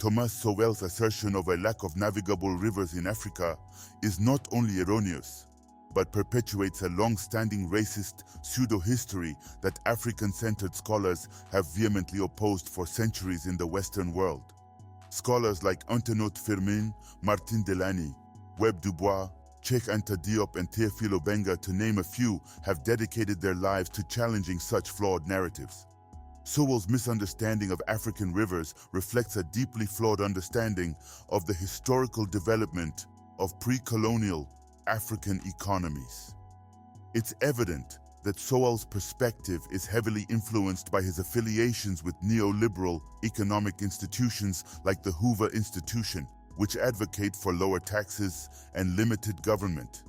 Thomas Sowell's assertion of a lack of navigable rivers in Africa is not only erroneous, but perpetuates a long-standing racist pseudo-history that African-centered scholars have vehemently opposed for centuries in the Western world. Scholars like Antenot Firmin, Martin Delany, Webb Dubois, Cheikh Anta Diop and Théophile Obenga, to name a few, have dedicated their lives to challenging such flawed narratives. Sowell's misunderstanding of African rivers reflects a deeply flawed understanding of the historical development of pre-colonial African economies. It's evident that Sowell's perspective is heavily influenced by his affiliations with neoliberal economic institutions like the Hoover Institution, which advocate for lower taxes and limited government.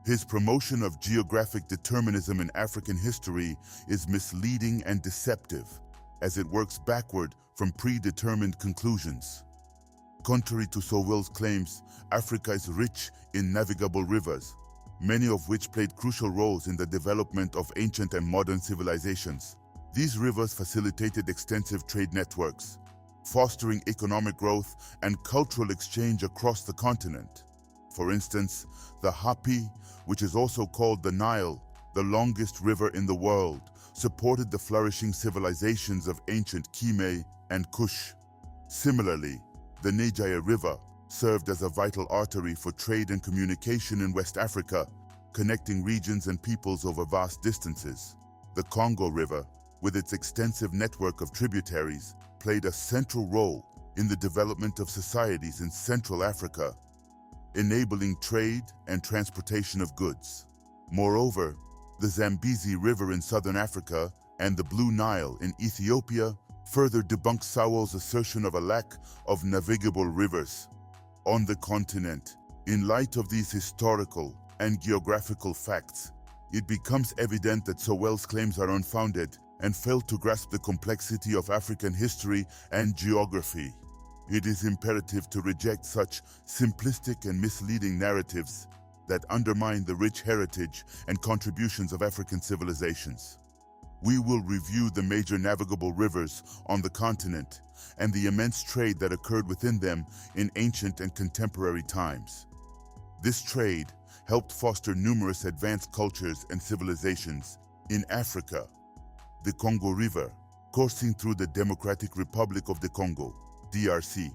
His promotion of geographic determinism in African history is misleading and deceptive, as it works backward from predetermined conclusions. Contrary to Sowell's claims, Africa is rich in navigable rivers, many of which played crucial roles in the development of ancient and modern civilizations. These rivers facilitated extensive trade networks, fostering economic growth and cultural exchange across the continent. For instance, the Hapi, which is also called the Nile, the longest river in the world, supported the flourishing civilizations of ancient Kemet and Kush. Similarly, the Niger River served as a vital artery for trade and communication in West Africa, connecting regions and peoples over vast distances. The Congo River, with its extensive network of tributaries, played a central role in the development of societies in Central Africa, enabling trade and transportation of goods. Moreover, the Zambezi River in southern Africa and the Blue Nile in Ethiopia further debunk Sowell's assertion of a lack of navigable rivers on the continent. In light of these historical and geographical facts, it becomes evident that Sowell's claims are unfounded and fail to grasp the complexity of African history and geography. It is imperative to reject such simplistic and misleading narratives that undermine the rich heritage and contributions of African civilizations. We will review the major navigable rivers on the continent and the immense trade that occurred within them in ancient and contemporary times. This trade helped foster numerous advanced cultures and civilizations in Africa. The Congo River, coursing through the Democratic Republic of the Congo, DRC,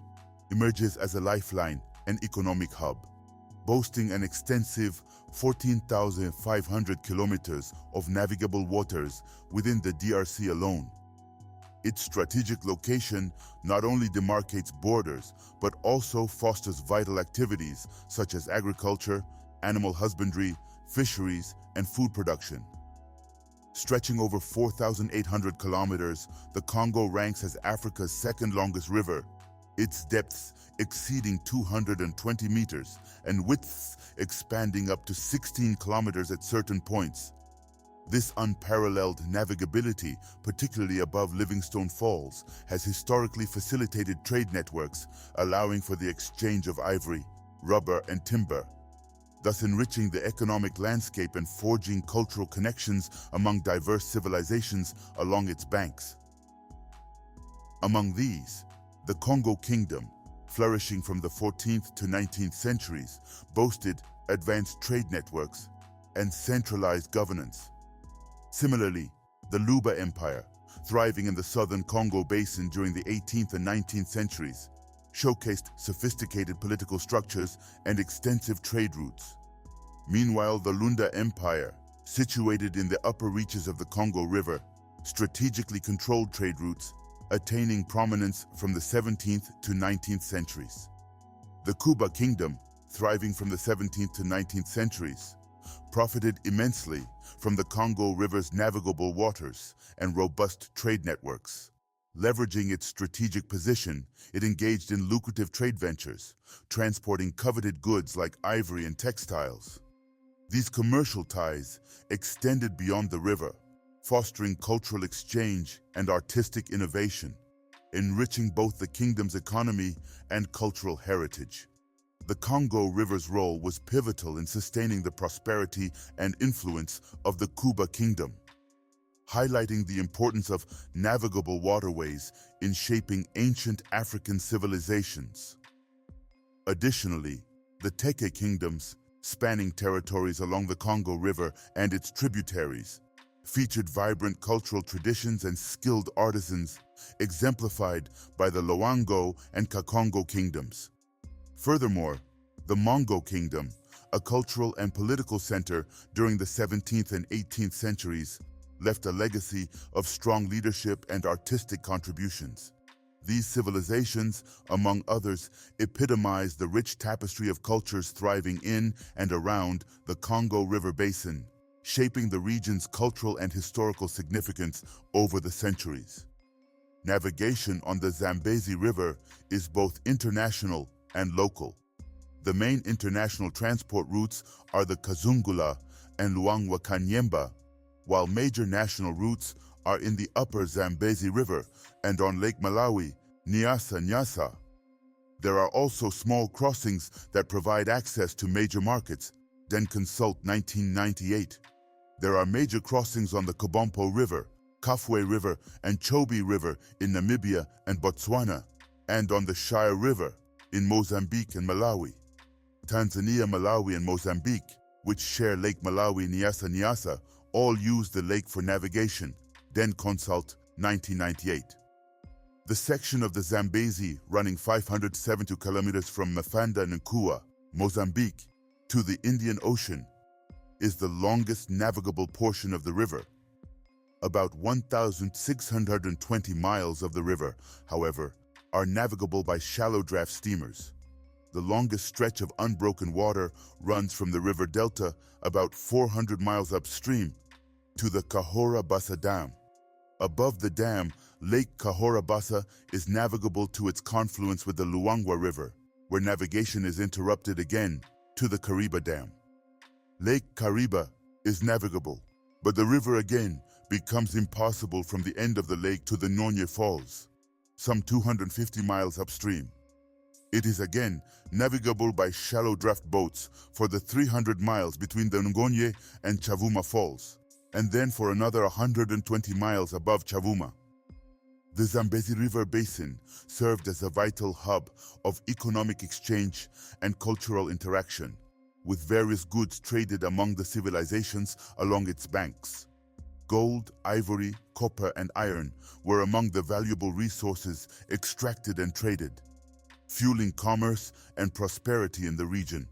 emerges as a lifeline and economic hub, boasting an extensive 14,500 kilometers of navigable waters within the DRC alone. Its strategic location not only demarcates borders, but also fosters vital activities such as agriculture, animal husbandry, fisheries, and food production. Stretching over 4,800 kilometers, the Congo ranks as Africa's second longest river, its depths exceeding 220 meters and widths expanding up to 16 kilometers at certain points. This unparalleled navigability, particularly above Livingstone Falls, has historically facilitated trade networks, allowing for the exchange of ivory, rubber, and timber, thus enriching the economic landscape and forging cultural connections among diverse civilizations along its banks. Among these, the Congo Kingdom, flourishing from the 14th to 19th centuries, boasted advanced trade networks and centralized governance. Similarly, the Luba Empire, thriving in the southern Congo Basin during the 18th and 19th centuries, showcased sophisticated political structures and extensive trade routes. Meanwhile, the Lunda Empire, situated in the upper reaches of the Congo River, strategically controlled trade routes, attaining prominence from the 17th to 19th centuries. The Kuba Kingdom, thriving from the 17th to 19th centuries, profited immensely from the Congo River's navigable waters and robust trade networks. Leveraging its strategic position, it engaged in lucrative trade ventures, transporting coveted goods like ivory and textiles. These commercial ties extended beyond the river, fostering cultural exchange and artistic innovation, enriching both the kingdom's economy and cultural heritage. The Congo River's role was pivotal in sustaining the prosperity and influence of the Kuba Kingdom. highlighting the importance of navigable waterways in shaping ancient African civilizations. Additionally, the Teke kingdoms, spanning territories along the Congo River and its tributaries, featured vibrant cultural traditions and skilled artisans, exemplified by the Loango and Kakongo kingdoms. Furthermore, the Mongo kingdom, a cultural and political center during the 17th and 18th centuries, left a legacy of strong leadership and artistic contributions. These civilizations, among others, epitomize the rich tapestry of cultures thriving in and around the Congo River Basin, shaping the region's cultural and historical significance over the centuries. Navigation on the Zambezi River is both international and local. The main international transport routes are the Kazungula and Luangwa Kanyemba, while major national routes are in the upper Zambezi River and on Lake Malawi, Nyasa. There are also small crossings that provide access to major markets, then consult 1998. There are major crossings on the Kobompo River, Kafue River, and Chobe River in Namibia and Botswana, and on the Shire River in Mozambique and Malawi. Tanzania, Malawi, and Mozambique, which share Lake Malawi, Nyasa, all use the lake for navigation, then consult 1998. The section of the Zambezi running 572 kilometers from Mafanda and Kuba, Mozambique, to the Indian Ocean is the longest navigable portion of the river. About 1,620 miles of the river, however, are navigable by shallow draft steamers. The longest stretch of unbroken water runs from the river delta about 400 miles upstream to the Kahora Bassa Dam. Above the dam, Lake Kahora Bassa is navigable to its confluence with the Luangwa River, where navigation is interrupted again to the Kariba Dam. Lake Kariba is navigable, but the river again becomes impassable from the end of the lake to the Nonye Falls, some 250 miles upstream. It is again navigable by shallow draft boats for the 300 miles between the Ngonye and Chavuma Falls, and then for another 120 miles above Chavuma. The Zambezi River Basin served as a vital hub of economic exchange and cultural interaction, with various goods traded among the civilizations along its banks. Gold, ivory, copper, and iron were among the valuable resources extracted and traded, fueling commerce and prosperity in the region.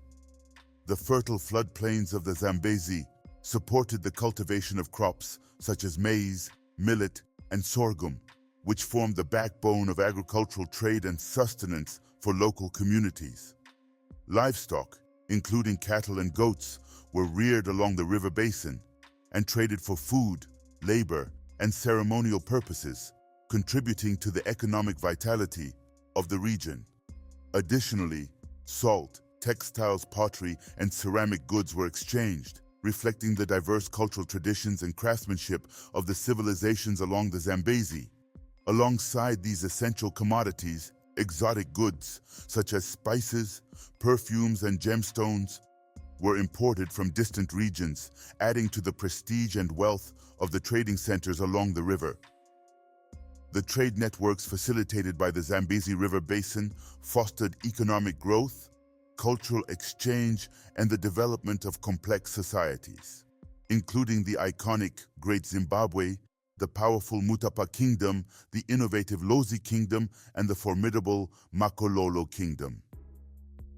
The fertile floodplains of the Zambezi supported the cultivation of crops such as maize, millet, and sorghum, which formed the backbone of agricultural trade and sustenance for local communities. Livestock, including cattle and goats, were reared along the river basin and traded for food, labor, and ceremonial purposes, contributing to the economic vitality of the region. Additionally, salt, textiles, pottery, and ceramic goods were exchanged, reflecting the diverse cultural traditions and craftsmanship of the civilizations along the Zambezi. Alongside these essential commodities, exotic goods, such as spices, perfumes, and gemstones, were imported from distant regions, adding to the prestige and wealth of the trading centers along the river. The trade networks facilitated by the Zambezi River Basin fostered economic growth, cultural exchange, and the development of complex societies, including the iconic Great Zimbabwe, the powerful Mutapa Kingdom, the innovative Lozi Kingdom, and the formidable Makololo Kingdom.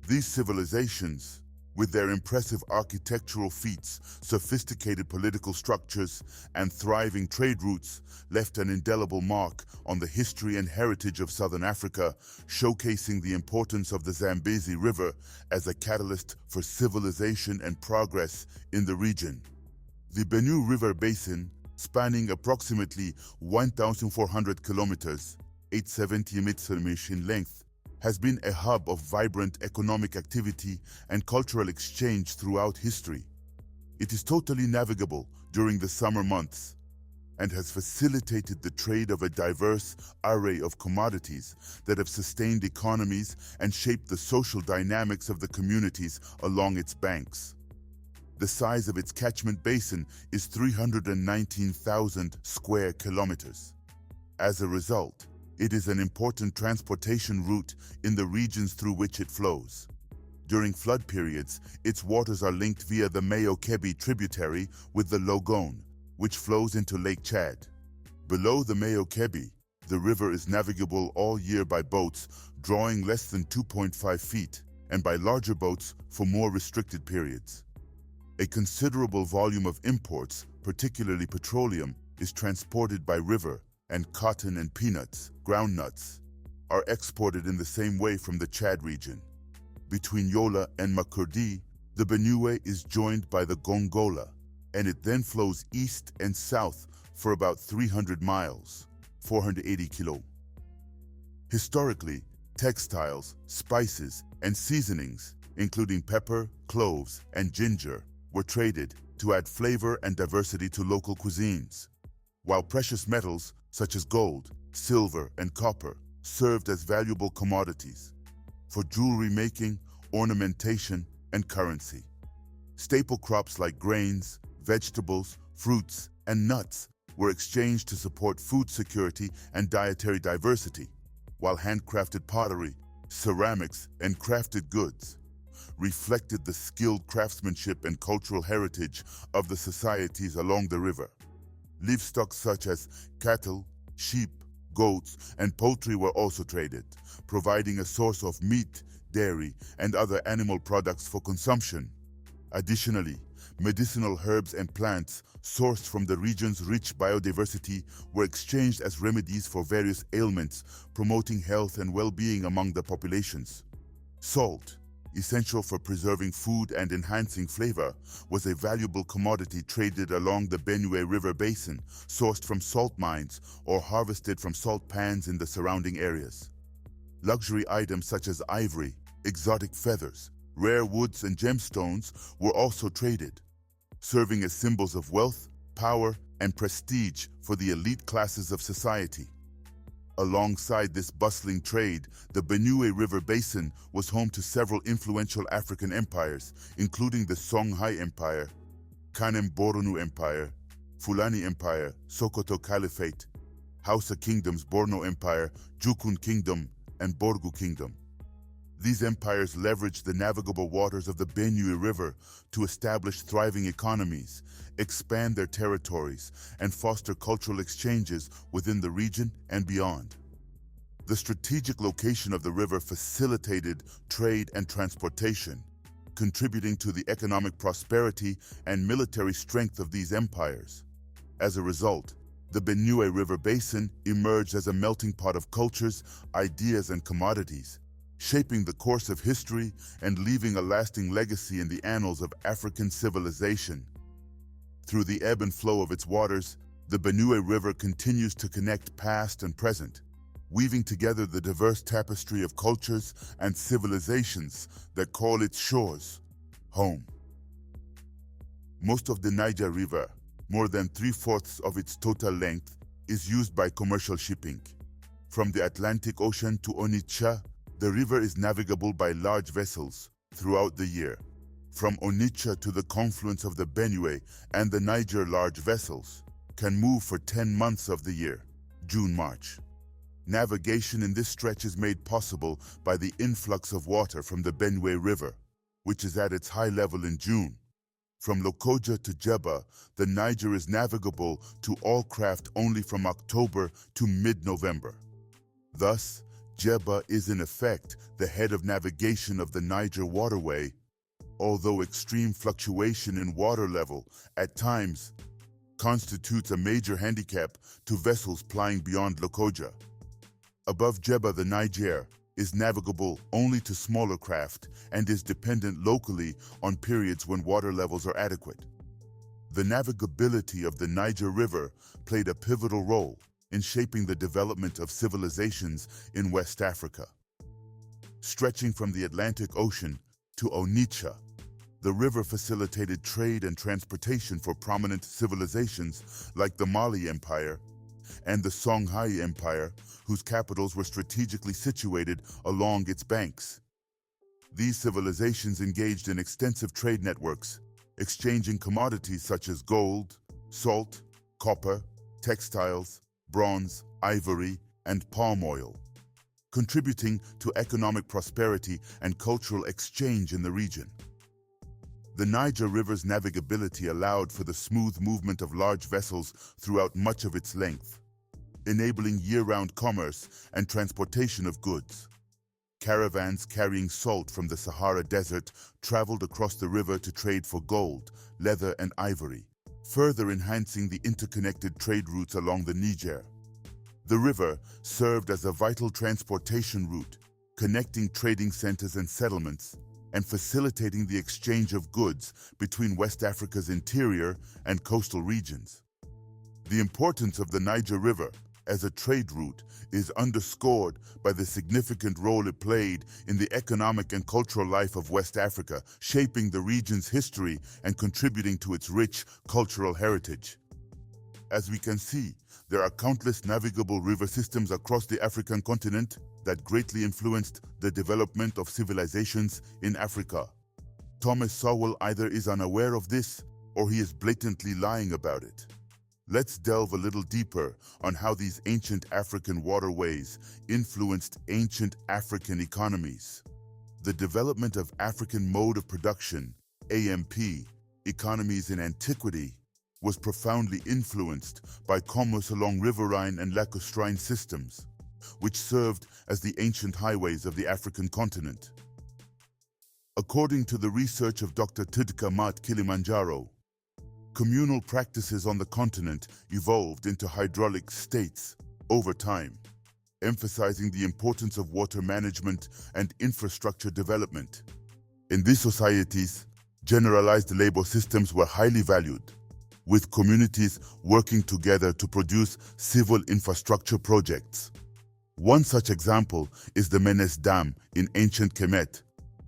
These civilizations, with their impressive architectural feats, sophisticated political structures, and thriving trade routes, left an indelible mark on the history and heritage of Southern Africa, showcasing the importance of the Zambezi River as a catalyst for civilization and progress in the region. The Benue River Basin, spanning approximately 1,400 kilometers, 870 meters in length, has been a hub of vibrant economic activity and cultural exchange throughout history. It is totally navigable during the summer months and has facilitated the trade of a diverse array of commodities that have sustained economies and shaped the social dynamics of the communities along its banks. The size of its catchment basin is 319,000 square kilometers. As a result, it is an important transportation route in the regions through which it flows. During flood periods, its waters are linked via the Mayo-Kebi tributary with the Logone, which flows into Lake Chad. Below the Mayo-Kebi, the river is navigable all year by boats drawing less than 2.5 feet and by larger boats for more restricted periods. A considerable volume of imports, particularly petroleum, is transported by river, and cotton and peanuts, groundnuts, are exported in the same way from the Chad region. Between Yola and Makurdi, the Benue is joined by the Gongola, and it then flows east and south for about 300 miles, 480 kilo. Historically, textiles, spices, and seasonings, including pepper, cloves, and ginger, were traded to add flavor and diversity to local cuisines, while precious metals such as gold, silver, and copper served as valuable commodities for jewelry making, ornamentation, and currency. Staple crops like grains, vegetables, fruits, and nuts were exchanged to support food security and dietary diversity, while handcrafted pottery, ceramics, and crafted goods reflected the skilled craftsmanship and cultural heritage of the societies along the river. Livestock such as cattle, sheep, goats, and poultry were also traded, providing a source of meat, dairy, and other animal products for consumption. Additionally, medicinal herbs and plants sourced from the region's rich biodiversity were exchanged as remedies for various ailments, promoting health and well-being among the populations. Salt, essential for preserving food and enhancing flavor, was a valuable commodity traded along the Benue River Basin, sourced from salt mines or harvested from salt pans in the surrounding areas. Luxury items such as ivory, exotic feathers, rare woods, and gemstones were also traded, serving as symbols of wealth, power, and prestige for the elite classes of society. Alongside this bustling trade, the Benue River Basin was home to several influential African empires, including the Songhai Empire, Kanem Borno Empire, Fulani Empire, Sokoto Caliphate, Hausa Kingdoms, Borno Empire, Jukun Kingdom, and Borgu Kingdom. These empires leveraged the navigable waters of the Benue River to establish thriving economies, expand their territories, and foster cultural exchanges within the region and beyond. The strategic location of the river facilitated trade and transportation, contributing to the economic prosperity and military strength of these empires. As a result, the Benue River Basin emerged as a melting pot of cultures, ideas, and commodities, shaping the course of history and leaving a lasting legacy in the annals of African civilization. Through the ebb and flow of its waters, the Benue River continues to connect past and present, weaving together the diverse tapestry of cultures and civilizations that call its shores home. Most of the Niger River, more than 3/4 of its total length, is used by commercial shipping. From the Atlantic Ocean to Onitsha, the river is navigable by large vessels throughout the year. From Onitsha to the confluence of the Benue and the Niger, large vessels can move for 10 months of the year, June-March. Navigation in this stretch is made possible by the influx of water from the Benue River, which is at its high level in June. From Lokoja to Jebba, the Niger is navigable to all craft only from October to mid-November. Thus, Jebba is in effect the head of navigation of the Niger waterway, although extreme fluctuation in water level at times constitutes a major handicap to vessels plying beyond Lokoja. Above Jebba, the Niger is navigable only to smaller craft and is dependent locally on periods when water levels are adequate. The navigability of the Niger River played a pivotal role in shaping the development of civilizations in West Africa. Stretching from the Atlantic Ocean to Onitsha, the river facilitated trade and transportation for prominent civilizations like the Mali Empire and the Songhai Empire, whose capitals were strategically situated along its banks. These civilizations engaged in extensive trade networks, exchanging commodities such as gold, salt, copper, textiles, bronze, ivory, and palm oil, contributing to economic prosperity and cultural exchange in the region. The Niger River's navigability allowed for the smooth movement of large vessels throughout much of its length, enabling year-round commerce and transportation of goods. Caravans carrying salt from the Sahara Desert traveled across the river to trade for gold, leather, and ivory, further enhancing the interconnected trade routes along the Niger. The river served as a vital transportation route, connecting trading centers and settlements, and facilitating the exchange of goods between West Africa's interior and coastal regions. The importance of the Niger River as a trade route is underscored by the significant role it played in the economic and cultural life of West Africa, shaping the region's history and contributing to its rich cultural heritage. As we can see, there are countless navigable river systems across the African continent that greatly influenced the development of civilizations in Africa. Thomas Sowell either is unaware of this or he is blatantly lying about it. Let's delve a little deeper on how these ancient African waterways influenced ancient African economies. The development of African mode of production, AMP, economies in antiquity was profoundly influenced by commerce along riverine and lacustrine systems, which served as the ancient highways of the African continent. According to the research of Dr. Tidka Mat Kilimanjaro, communal practices on the continent evolved into hydraulic states over time, emphasizing the importance of water management and infrastructure development. In these societies, generalized labor systems were highly valued, with communities working together to produce civil infrastructure projects. One such example is the Menes Dam in ancient Kemet,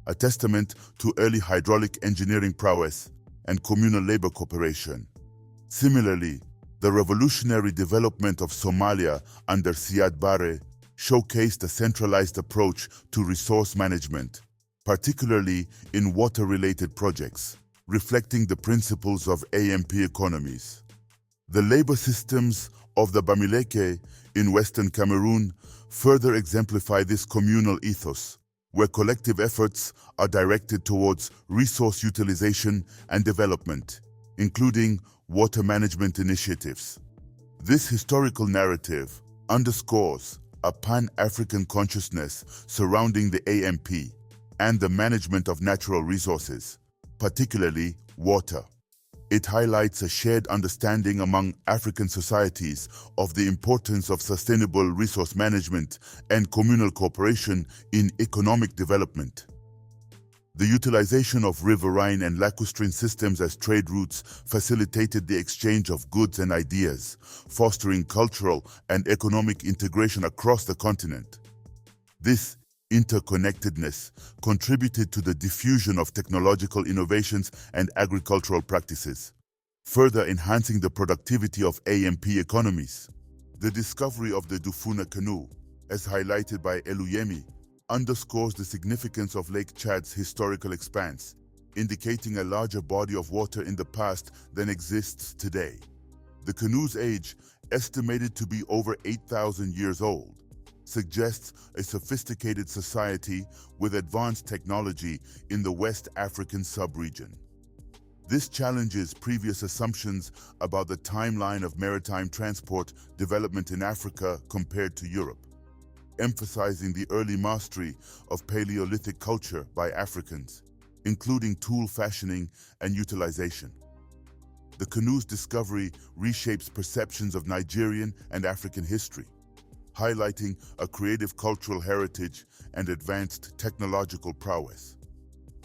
a testament to early hydraulic engineering prowess and communal labor cooperation. Similarly, the revolutionary development of Somalia under Siad Barre showcased a centralized approach to resource management, particularly in water-related projects, reflecting the principles of AMP economies. The labor systems of the Bamileke in Western Cameroon further exemplify this communal ethos, where collective efforts are directed towards resource utilization and development, including water management initiatives. This historical narrative underscores a Pan-African consciousness surrounding the AMP and the management of natural resources, particularly water. It highlights a shared understanding among African societies of the importance of sustainable resource management and communal cooperation in economic development. The utilization of riverine and lacustrine systems as trade routes facilitated the exchange of goods and ideas, fostering cultural and economic integration across the continent. This interconnectedness contributed to the diffusion of technological innovations and agricultural practices, further enhancing the productivity of AMP economies. The discovery of the Dufuna canoe, as highlighted by Eluyemi, underscores the significance of Lake Chad's historical expanse, indicating a larger body of water in the past than exists today. The canoe's age, estimated to be over 8,000 years old, suggests a sophisticated society with advanced technology in the West African sub-region. This challenges previous assumptions about the timeline of maritime transport development in Africa compared to Europe, emphasizing the early mastery of Paleolithic culture by Africans, including tool fashioning and utilization. The canoe's discovery reshapes perceptions of Nigerian and African history, highlighting a creative cultural heritage and advanced technological prowess.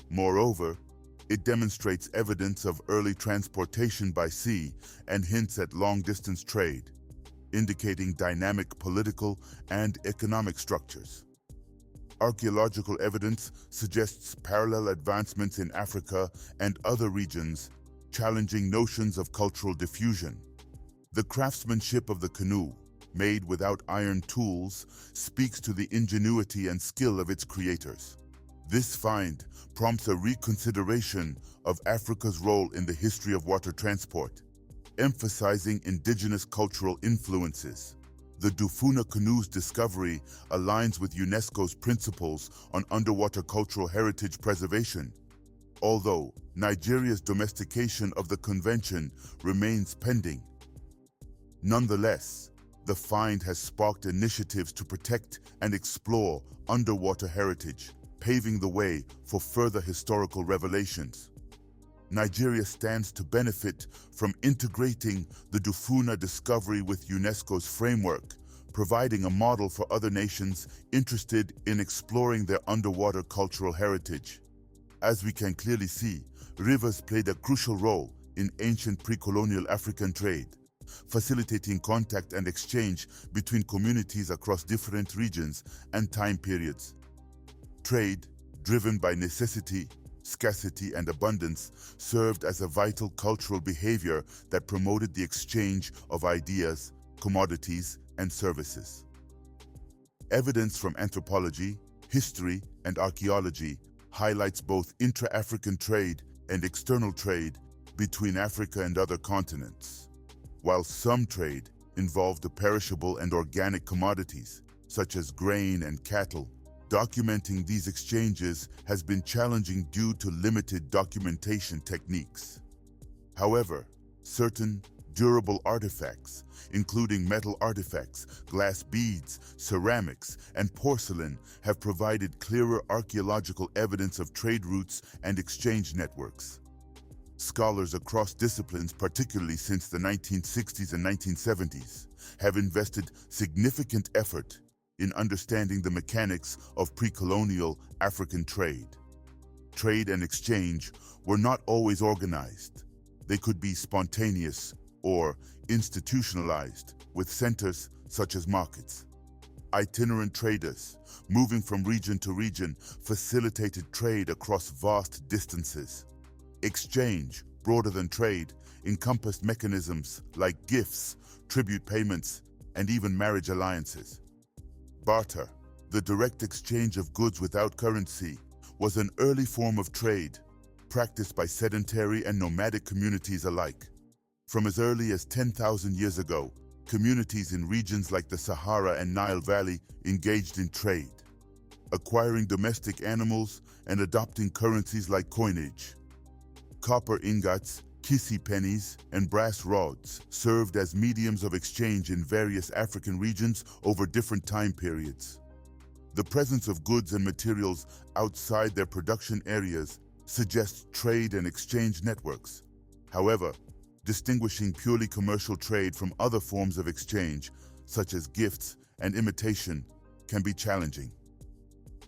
Moreover, it demonstrates evidence of early transportation by sea and hints at long-distance trade, indicating dynamic political and economic structures. Archaeological evidence suggests parallel advancements in Africa and other regions, challenging notions of cultural diffusion. The craftsmanship of the canoe, made without iron tools, speaks to the ingenuity and skill of its creators. This find prompts a reconsideration of Africa's role in the history of water transport, emphasizing indigenous cultural influences. The Dufuna canoe's discovery aligns with UNESCO's principles on underwater cultural heritage preservation, although Nigeria's domestication of the convention remains pending. Nonetheless, the find has sparked initiatives to protect and explore underwater heritage, paving the way for further historical revelations. Nigeria stands to benefit from integrating the Dufuna discovery with UNESCO's framework, providing a model for other nations interested in exploring their underwater cultural heritage. As we can clearly see, rivers played a crucial role in ancient pre-colonial African trade, facilitating contact and exchange between communities across different regions and time periods. Trade, driven by necessity, scarcity, and abundance, served as a vital cultural behavior that promoted the exchange of ideas, commodities, and services. Evidence from anthropology, history, and archaeology highlights both intra-African trade and external trade between Africa and other continents. While some trade involved the perishable and organic commodities, such as grain and cattle, documenting these exchanges has been challenging due to limited documentation techniques. However, certain durable artifacts, including metal artifacts, glass beads, ceramics, and porcelain, have provided clearer archaeological evidence of trade routes and exchange networks. Scholars across disciplines, particularly since the 1960s and 1970s, have invested significant effort in understanding the mechanics of pre-colonial African trade. Trade and exchange were not always organized. They could be spontaneous or institutionalized, with centers such as markets. Itinerant traders, moving from region to region, facilitated trade across vast distances. Exchange, broader than trade, encompassed mechanisms like gifts, tribute payments, and even marriage alliances. Barter, the direct exchange of goods without currency, was an early form of trade, practiced by sedentary and nomadic communities alike. From as early as 10,000 years ago, communities in regions like the Sahara and Nile Valley engaged in trade, acquiring domestic animals and adopting currencies like coinage. Copper ingots, kisi pennies, and brass rods served as mediums of exchange in various African regions over different time periods. The presence of goods and materials outside their production areas suggests trade and exchange networks. However, distinguishing purely commercial trade from other forms of exchange, such as gifts and imitation, can be challenging.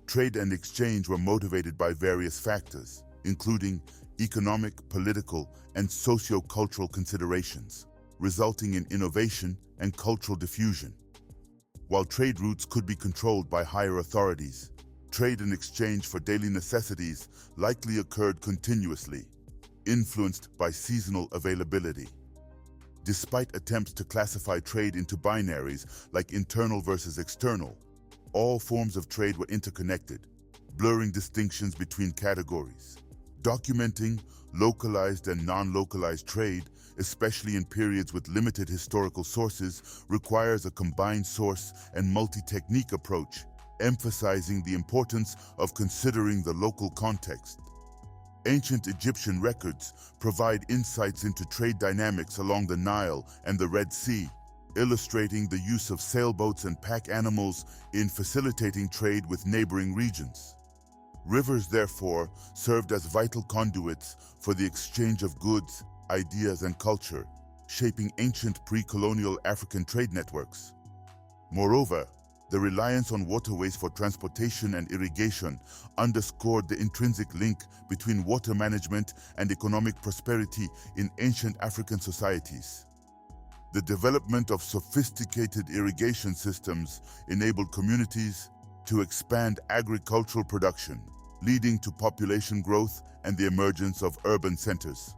Trade and exchange were motivated by various factors, including economic, political, and socio-cultural considerations, resulting in innovation and cultural diffusion. While trade routes could be controlled by higher authorities, trade and exchange for daily necessities likely occurred continuously, influenced by seasonal availability. Despite attempts to classify trade into binaries like internal versus external, all forms of trade were interconnected, blurring distinctions between categories. Documenting localized and non-localized trade, especially in periods with limited historical sources, requires a combined source and multi-technique approach, emphasizing the importance of considering the local context. Ancient Egyptian records provide insights into trade dynamics along the Nile and the Red Sea, illustrating the use of sailboats and pack animals in facilitating trade with neighboring regions. Rivers, therefore, served as vital conduits for the exchange of goods, ideas, and culture, shaping ancient pre-colonial African trade networks. Moreover, the reliance on waterways for transportation and irrigation underscored the intrinsic link between water management and economic prosperity in ancient African societies. The development of sophisticated irrigation systems enabled communities to expand agricultural production, leading to population growth and the emergence of urban centers.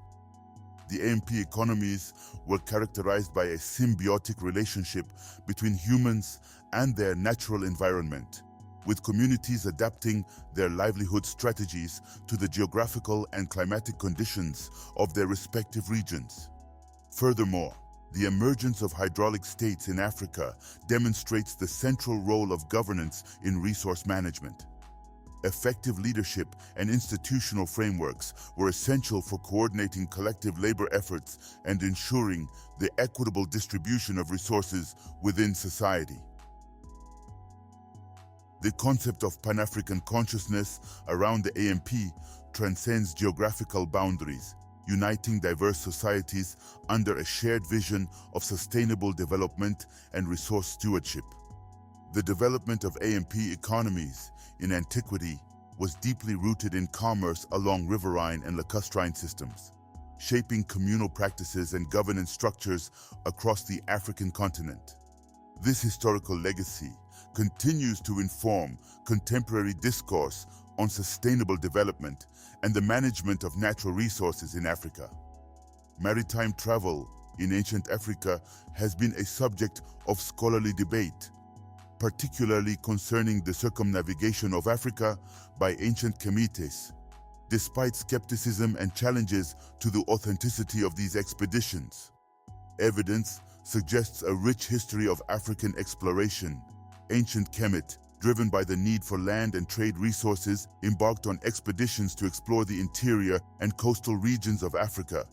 The AMP economies were characterized by a symbiotic relationship between humans and their natural environment, with communities adapting their livelihood strategies to the geographical and climatic conditions of their respective regions. Furthermore, the emergence of hydraulic states in Africa demonstrates the central role of governance in resource management. Effective leadership and institutional frameworks were essential for coordinating collective labor efforts and ensuring the equitable distribution of resources within society. The concept of Pan-African consciousness around the AMP transcends geographical boundaries, uniting diverse societies under a shared vision of sustainable development and resource stewardship. The development of AMP economies in antiquity was deeply rooted in commerce along riverine and lacustrine systems, shaping communal practices and governance structures across the African continent. This historical legacy continues to inform contemporary discourse on sustainable development and the management of natural resources in Africa. Maritime travel in ancient Africa has been a subject of scholarly debate, particularly concerning the circumnavigation of Africa by ancient Kemetes, despite skepticism and challenges to the authenticity of these expeditions. Evidence suggests a rich history of African exploration. Ancient Kemet, driven by the need for land and trade resources, embarked on expeditions to explore the interior and coastal regions of Africa.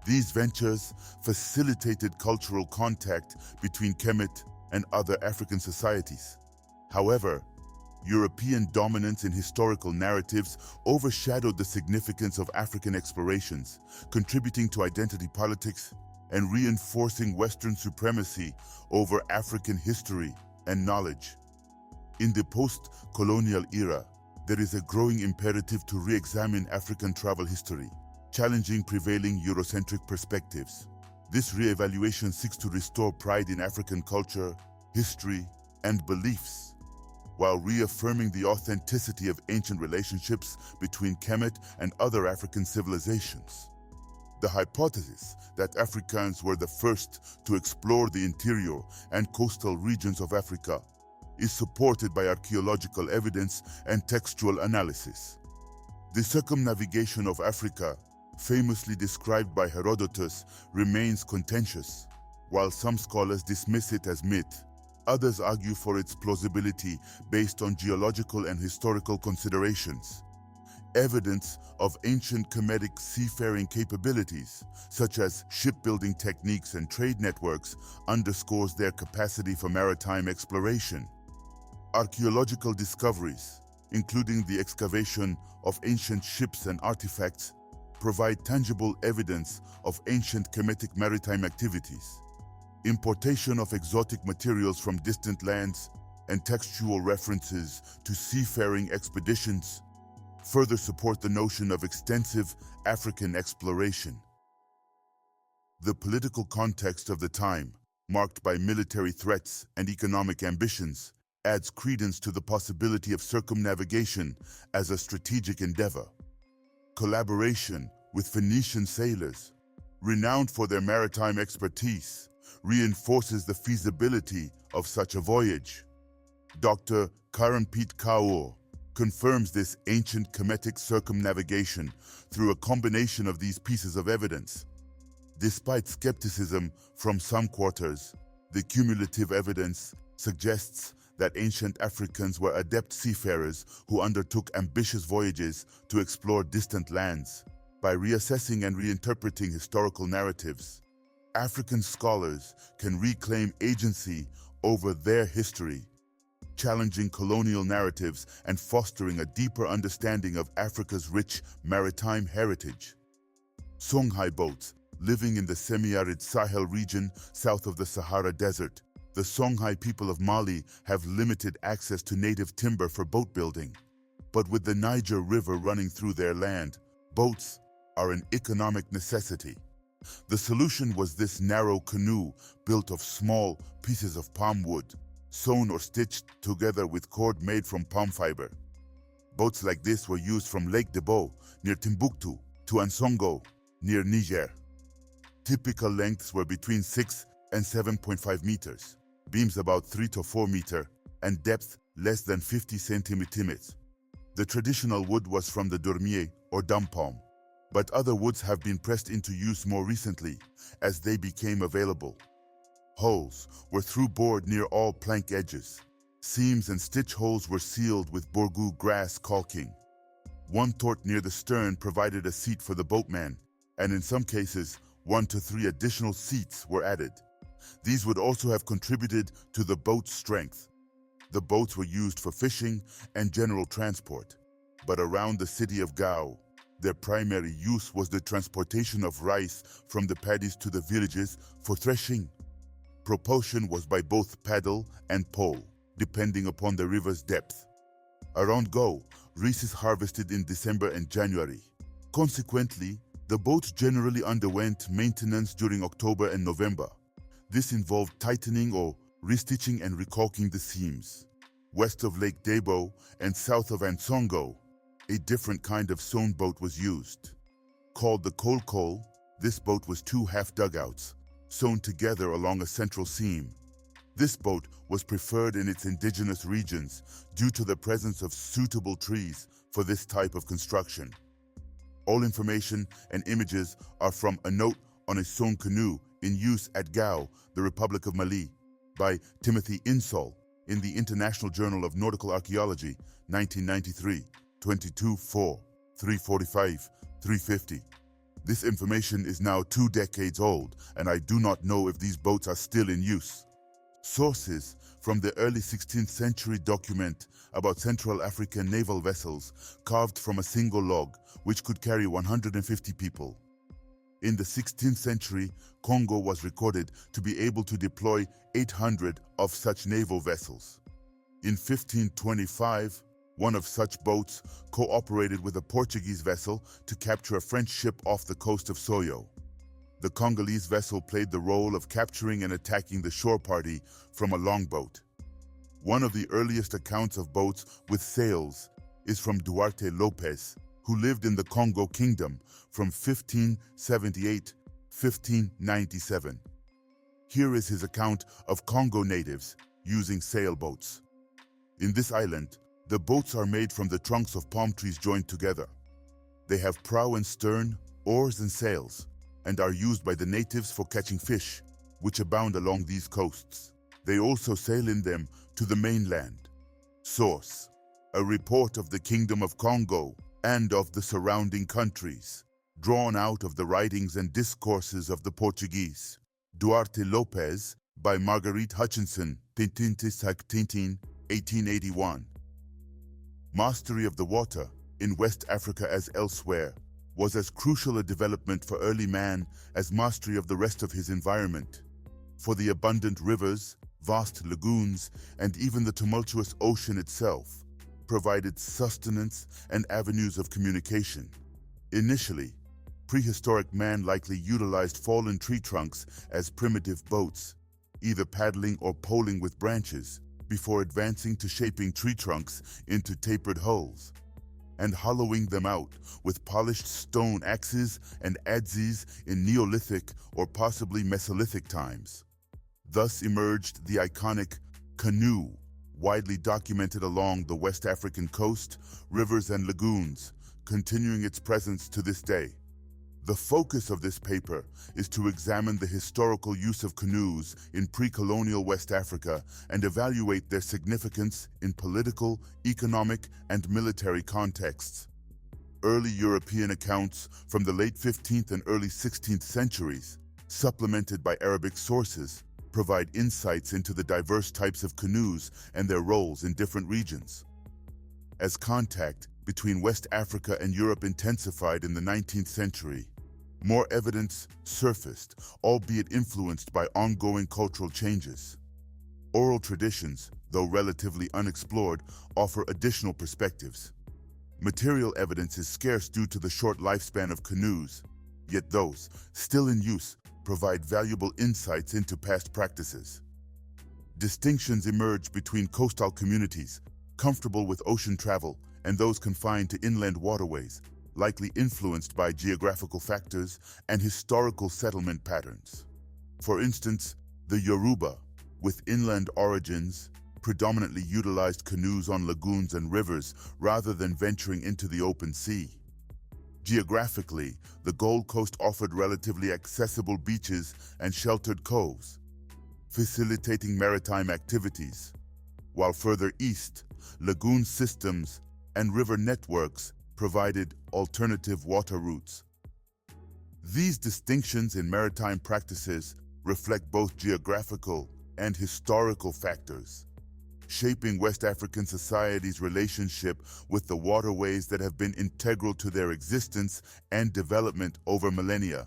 These ventures facilitated cultural contact between Kemet and other African societies. However, European dominance in historical narratives overshadowed the significance of African explorations, contributing to identity politics and reinforcing Western supremacy over African history and knowledge. In the post-colonial era, there is a growing imperative to re-examine African travel history, challenging prevailing Eurocentric perspectives. This re-evaluation seeks to restore pride in African culture, history, and beliefs, while reaffirming the authenticity of ancient relationships between Kemet and other African civilizations. The hypothesis that Africans were the first to explore the interior and coastal regions of Africa is supported by archaeological evidence and textual analysis. The circumnavigation of Africa, famously described by Herodotus, remains contentious. While some scholars dismiss it as myth, others argue for its plausibility based on geological and historical considerations. Evidence of ancient Kemetic seafaring capabilities, such as shipbuilding techniques and trade networks, underscores their capacity for maritime exploration. Archaeological discoveries, including the excavation of ancient ships and artifacts, provide tangible evidence of ancient Kemetic maritime activities. Importation of exotic materials from distant lands and textual references to seafaring expeditions further support the notion of extensive African exploration. The political context of the time, marked by military threats and economic ambitions, adds credence to the possibility of circumnavigation as a strategic endeavor. Collaboration with Phoenician sailors, renowned for their maritime expertise, reinforces the feasibility of such a voyage. Dr. Karanpit Kaur confirms this ancient Kemetic circumnavigation through a combination of these pieces of evidence. Despite skepticism from some quarters, the cumulative evidence suggests that ancient Africans were adept seafarers who undertook ambitious voyages to explore distant lands. By reassessing and reinterpreting historical narratives, African scholars can reclaim agency over their history, challenging colonial narratives and fostering a deeper understanding of Africa's rich maritime heritage. Songhai boats, living in the semi-arid Sahel region south of the Sahara Desert, the Songhai people of Mali have limited access to native timber for boat building. But with the Niger River running through their land, boats are an economic necessity. The solution was this narrow canoe built of small pieces of palm wood, sewn or stitched together with cord made from palm fiber. Boats like this were used from Lake Debo near Timbuktu to Ansongo near Niger. Typical lengths were between 6 and 7.5 meters, beams about 3 to 4 meters, and depth less than 50 centimeters. The traditional wood was from the dormier or dumb palm, but other woods have been pressed into use more recently as they became available. Holes were through bored near all plank edges. Seams and stitch holes were sealed with borgu grass caulking. One thwart near the stern provided a seat for the boatman, and in some cases, 1 to 3 additional seats were added. These would also have contributed to the boat's strength. The boats were used for fishing and general transport, but around the city of Gao, their primary use was the transportation of rice from the paddies to the villages for threshing. Propulsion was by both paddle and pole, depending upon the river's depth. Around Gao, rice is harvested in December and January. Consequently, the boats generally underwent maintenance during October and November. This involved tightening or restitching and recalking the seams. West of Lake Debo and south of Ansongo, a different kind of sewn boat was used. Called the kol-kol, this boat was 2 half dugouts, sewn together along a central seam. This boat was preferred in its indigenous regions due to the presence of suitable trees for this type of construction. All information and images are from a note on a sewn canoe in use at Gao, the Republic of Mali, by Timothy Insall in the International Journal of Nautical Archaeology, 1993, 22-4, 345, 350. This information is now 2 decades old, and I do not know if these boats are still in use. Sources from the early 16th century document about Central African naval vessels carved from a single log, which could carry 150 people. In the 16th century, Kongo was recorded to be able to deploy 800 of such naval vessels. In 1525, one of such boats cooperated with a Portuguese vessel to capture a French ship off the coast of Soyo. The Congolese vessel played the role of capturing and attacking the shore party from a longboat. One of the earliest accounts of boats with sails is from Duarte Lopez, who lived in the Congo Kingdom from 1578-1597. Here is his account of Congo natives using sailboats. In this island, the boats are made from the trunks of palm trees joined together. They have prow and stern, oars and sails, and are used by the natives for catching fish, which abound along these coasts. They also sail in them to the mainland. Source: a report of the Kingdom of Congo and of the surrounding countries, drawn out of the writings and discourses of the Portuguese. Duarte Lopez, by Marguerite Hutchinson, Tintintis 1881. Mastery of the water, in West Africa as elsewhere, was as crucial a development for early man as mastery of the rest of his environment. For the abundant rivers, vast lagoons, and even the tumultuous ocean itself provided sustenance and avenues of communication. Initially, prehistoric man likely utilized fallen tree trunks as primitive boats, either paddling or poling with branches, before advancing to shaping tree trunks into tapered hulls and hollowing them out with polished stone axes and adzes in Neolithic or possibly Mesolithic times. Thus emerged the iconic canoe, widely documented along the West African coast, rivers and lagoons, continuing its presence to this day. The focus of this paper is to examine the historical use of canoes in pre-colonial West Africa and evaluate their significance in political, economic, and military contexts. Early European accounts from the late 15th and early 16th centuries, supplemented by Arabic sources, provide insights into the diverse types of canoes and their roles in different regions. As contact between West Africa and Europe intensified in the 19th century, more evidence surfaced, albeit influenced by ongoing cultural changes. Oral traditions, though relatively unexplored, offer additional perspectives. Material evidence is scarce due to the short lifespan of canoes, yet those still in use provide valuable insights into past practices. Distinctions emerge between coastal communities, comfortable with ocean travel, and those confined to inland waterways, likely influenced by geographical factors and historical settlement patterns. For instance, the Yoruba, with inland origins, predominantly utilized canoes on lagoons and rivers rather than venturing into the open sea. Geographically, the Gold Coast offered relatively accessible beaches and sheltered coves, facilitating maritime activities, while further east, lagoon systems and river networks provided alternative water routes. These distinctions in maritime practices reflect both geographical and historical factors, shaping West African society's relationship with the waterways that have been integral to their existence and development over millennia.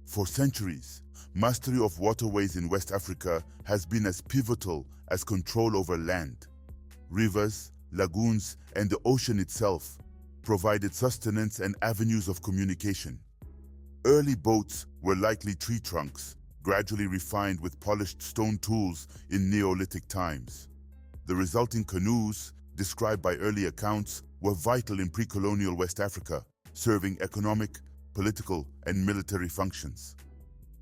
For centuries, mastery of waterways in West Africa has been as pivotal as control over land. Rivers, lagoons, and the ocean itself provided sustenance and avenues of communication. Early boats were likely tree trunks, gradually refined with polished stone tools in Neolithic times. The resulting canoes, described by early accounts, were vital in pre-colonial West Africa, serving economic, political, and military functions.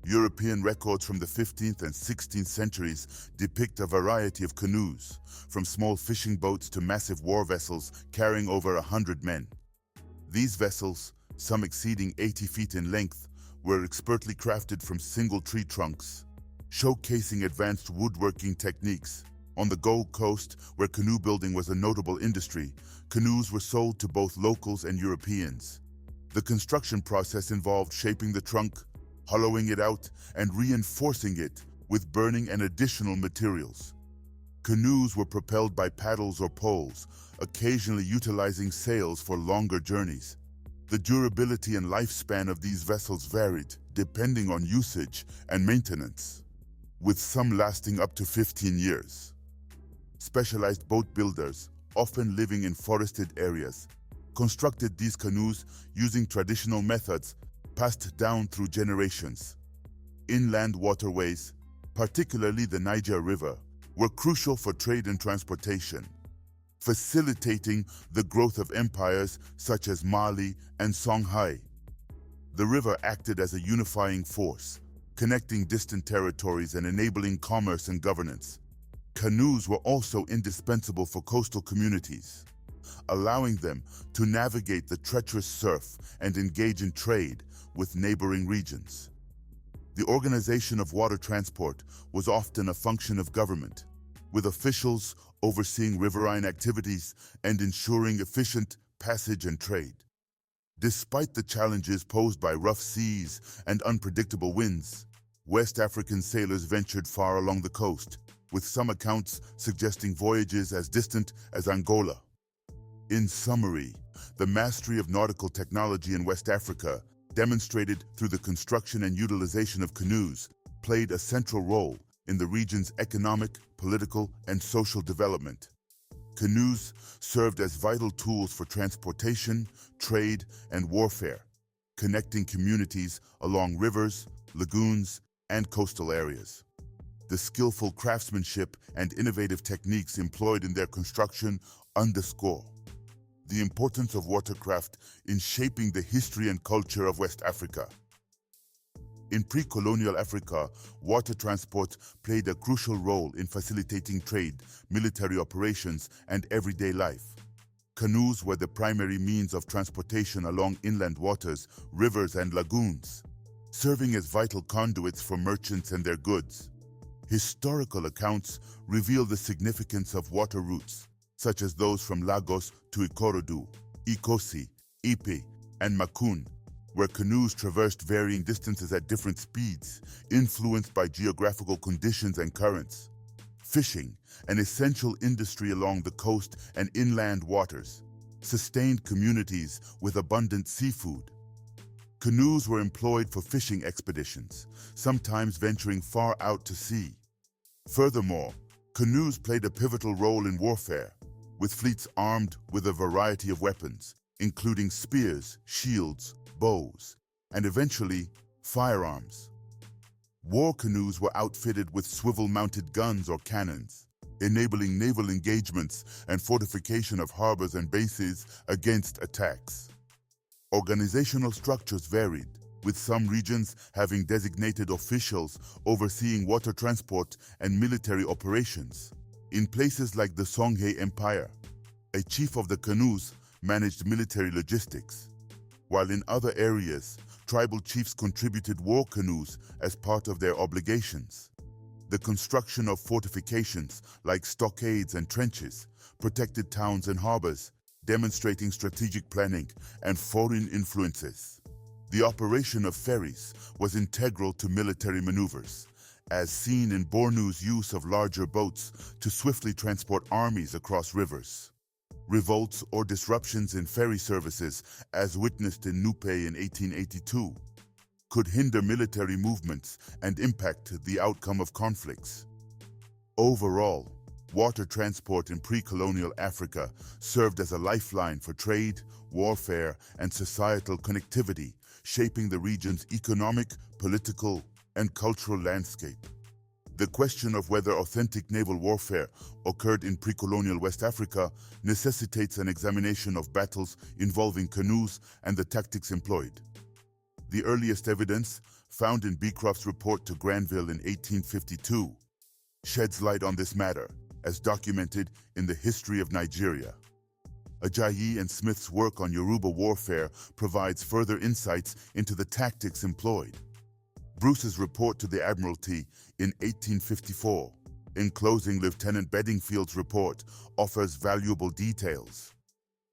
European records from the 15th and 16th centuries depict a variety of canoes, from small fishing boats to massive war vessels carrying over 100 men. These vessels, some exceeding 80 feet in length, were expertly crafted from single tree trunks, showcasing advanced woodworking techniques. On the Gold Coast, where canoe building was a notable industry, canoes were sold to both locals and Europeans. The construction process involved shaping the trunk, hollowing it out, and reinforcing it with burning and additional materials. Canoes were propelled by paddles or poles, occasionally utilizing sails for longer journeys. The durability and lifespan of these vessels varied, depending on usage and maintenance, with some lasting up to 15 years. Specialized boat builders, often living in forested areas, constructed these canoes using traditional methods passed down through generations. Inland waterways, particularly the Niger River, were crucial for trade and transportation, facilitating the growth of empires such as Mali and Songhai. The river acted as a unifying force, connecting distant territories and enabling commerce and governance. Canoes were also indispensable for coastal communities, allowing them to navigate the treacherous surf and engage in trade with neighboring regions. The organization of water transport was often a function of government, with officials overseeing riverine activities and ensuring efficient passage and trade. Despite the challenges posed by rough seas and unpredictable winds, West African sailors ventured far along the coast, with some accounts suggesting voyages as distant as Angola. In summary, the mastery of nautical technology in West Africa, demonstrated through the construction and utilization of canoes, played a central role in the region's economic, political, and social development. Canoes served as vital tools for transportation, trade, and warfare, connecting communities along rivers, lagoons, and coastal areas. The skillful craftsmanship and innovative techniques employed in their construction underscore the importance of watercraft in shaping the history and culture of West Africa. In pre-colonial Africa, water transport played a crucial role in facilitating trade, military operations, and everyday life. Canoes were the primary means of transportation along inland waters, rivers, and lagoons, serving as vital conduits for merchants and their goods. Historical accounts reveal the significance of water routes, such as those from Lagos to Ikorodu, Ikosi, Ipe, and Makun, where canoes traversed varying distances at different speeds, influenced by geographical conditions and currents. Fishing, an essential industry along the coast and inland waters, sustained communities with abundant seafood. Canoes were employed for fishing expeditions, sometimes venturing far out to sea. Furthermore, canoes played a pivotal role in warfare, with fleets armed with a variety of weapons, including spears, shields, bows, and eventually firearms. War canoes were outfitted with swivel-mounted guns or cannons, enabling naval engagements and fortification of harbors and bases against attacks. Organizational structures varied, with some regions having designated officials overseeing water transport and military operations, In places like the Songhai Empire, a chief of the canoes managed military logistics, while in other areas, tribal chiefs contributed war canoes as part of their obligations. The construction of fortifications like stockades and trenches protected towns and harbors, demonstrating strategic planning and foreign influences. The operation of ferries was integral to military maneuvers, as seen in Bornu's use of larger boats to swiftly transport armies across rivers. Revolts or disruptions in ferry services, as witnessed in Nupe in 1882, could hinder military movements and impact the outcome of conflicts. Overall, water transport in pre-colonial Africa served as a lifeline for trade, warfare, and societal connectivity, shaping the region's economic, political, and cultural landscape. The question of whether authentic naval warfare occurred in pre-colonial West Africa necessitates an examination of battles involving canoes and the tactics employed. The earliest evidence, found in Beecroft's report to Granville in 1852, sheds light on this matter, as documented in the History of Nigeria. Ajayi and Smith's work on Yoruba warfare provides further insights into the tactics employed. Bruce's report to the Admiralty in 1854, enclosing Lieutenant Bedingfield's report, offers valuable details.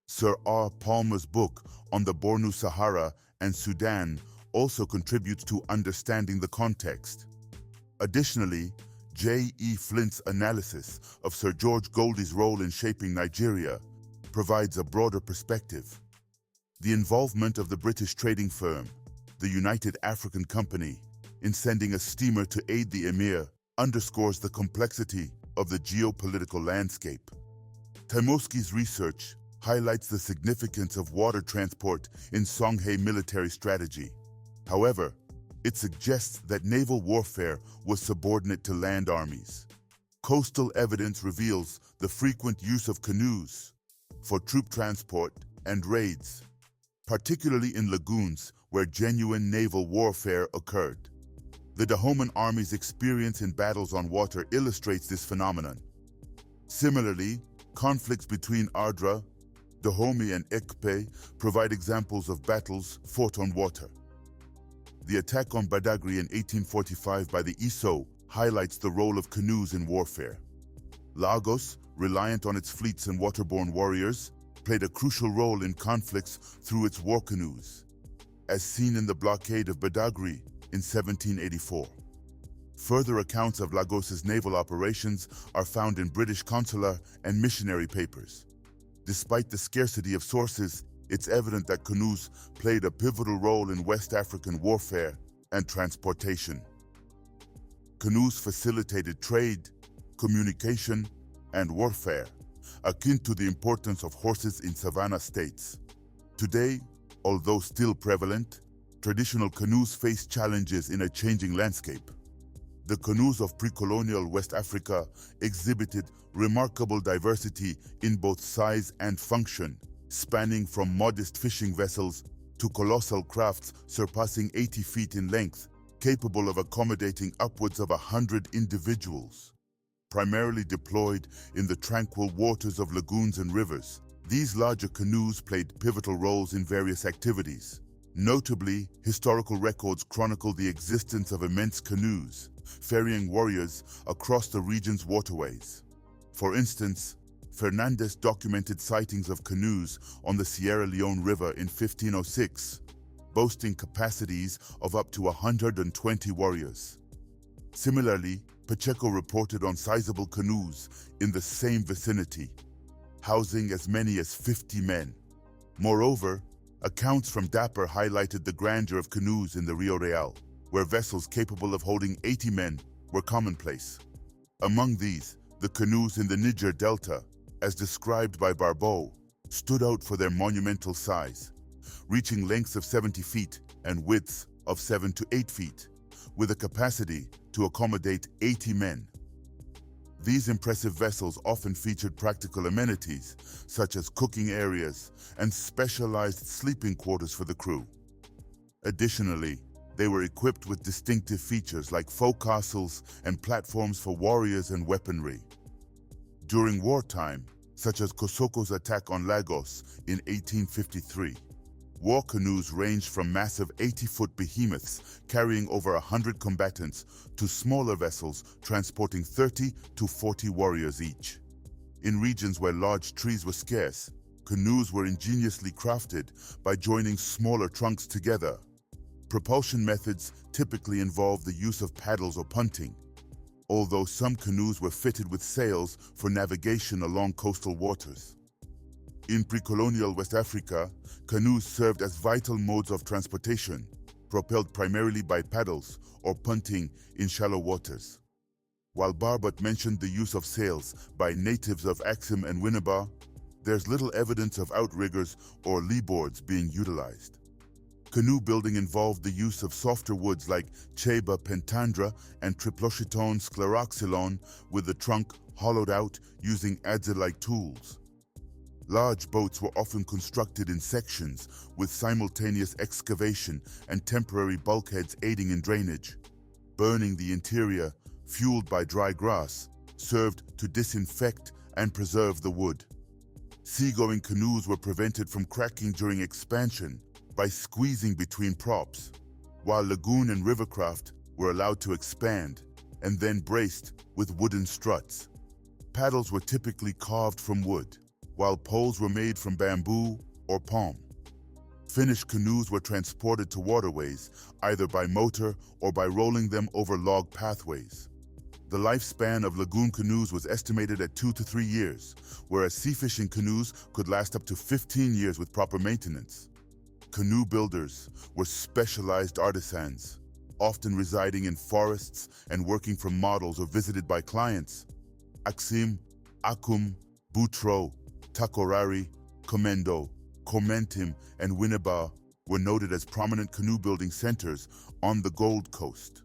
Sir R. Palmer's book on the Bornu Sahara and Sudan also contributes to understanding the context. Additionally, J. E. Flint's analysis of Sir George Goldie's role in shaping Nigeria provides a broader perspective. The involvement of the British trading firm, the United African Company, in sending a steamer to aid the emir underscores the complexity of the geopolitical landscape. Taimoski's research highlights the significance of water transport in Songhai military strategy. However, it suggests that naval warfare was subordinate to land armies. Coastal evidence reveals the frequent use of canoes for troop transport and raids, particularly in lagoons where genuine naval warfare occurred. The Dahoman army's experience in battles on water illustrates this phenomenon. Similarly, conflicts between Ardra, Dahomey, and Ekpe provide examples of battles fought on water. The attack on Badagry in 1845 by the Iso highlights the role of canoes in warfare. Lagos, reliant on its fleets and waterborne warriors, played a crucial role in conflicts through its war canoes, as seen in the blockade of Badagry in 1784. Further accounts of Lagos's naval operations are found in British consular and missionary papers. Despite the scarcity of sources, it's evident that canoes played a pivotal role in West African warfare and transportation. Canoes facilitated trade, communication, and warfare, akin to the importance of horses in savanna states. Today, although still prevalent, traditional canoes face challenges in a changing landscape. The canoes of pre-colonial West Africa exhibited remarkable diversity in both size and function, spanning from modest fishing vessels to colossal crafts surpassing 80 feet in length, capable of accommodating upwards of 100 individuals. Primarily deployed in the tranquil waters of lagoons and rivers, these larger canoes played pivotal roles in various activities. Notably, historical records chronicle the existence of immense canoes, ferrying warriors across the region's waterways. For instance, Fernandez documented sightings of canoes on the Sierra Leone River in 1506, boasting capacities of up to 120 warriors. Similarly, Pacheco reported on sizable canoes in the same vicinity, housing as many as 50 men. Moreover, accounts from Dapper highlighted the grandeur of canoes in the Rio Real, where vessels capable of holding 80 men were commonplace. Among these, the canoes in the Niger Delta, as described by Barbeau, stood out for their monumental size, reaching lengths of 70 feet and widths of 7 to 8 feet, with a capacity to accommodate 80 men. These impressive vessels often featured practical amenities, such as cooking areas and specialized sleeping quarters for the crew. Additionally, they were equipped with distinctive features like forecastles and platforms for warriors and weaponry. During wartime, such as Kosoko's attack on Lagos in 1853, war canoes ranged from massive 80-foot behemoths carrying over 100 combatants to smaller vessels transporting 30 to 40 warriors each. In regions where large trees were scarce, canoes were ingeniously crafted by joining smaller trunks together. Propulsion methods typically involved the use of paddles or punting, although some canoes were fitted with sails for navigation along coastal waters. In pre-colonial West Africa, canoes served as vital modes of transportation, propelled primarily by paddles or punting in shallow waters. While Barbot mentioned the use of sails by natives of Axum and Winneba, there's little evidence of outriggers or leeboards being utilized. Canoe building involved the use of softer woods like Cheba pentandra and Triplochiton scleroxylon, with the trunk hollowed out using adze-like tools. Large boats were often constructed in sections with simultaneous excavation and temporary bulkheads aiding in drainage. Burning the interior, fueled by dry grass, served to disinfect and preserve the wood. Seagoing canoes were prevented from cracking during expansion by squeezing between props, while lagoon and rivercraft were allowed to expand and then braced with wooden struts. Paddles were typically carved from wood, while poles were made from bamboo or palm. Finished canoes were transported to waterways, either by motor or by rolling them over log pathways. The lifespan of lagoon canoes was estimated at 2 to 3 years, whereas sea-fishing canoes could last up to 15 years with proper maintenance. Canoe builders were specialized artisans, often residing in forests and working from models or visited by clients. Axim, Akum, Boutro, Takorari, Komendo, Komentim, and Winneba were noted as prominent canoe building centers on the Gold Coast.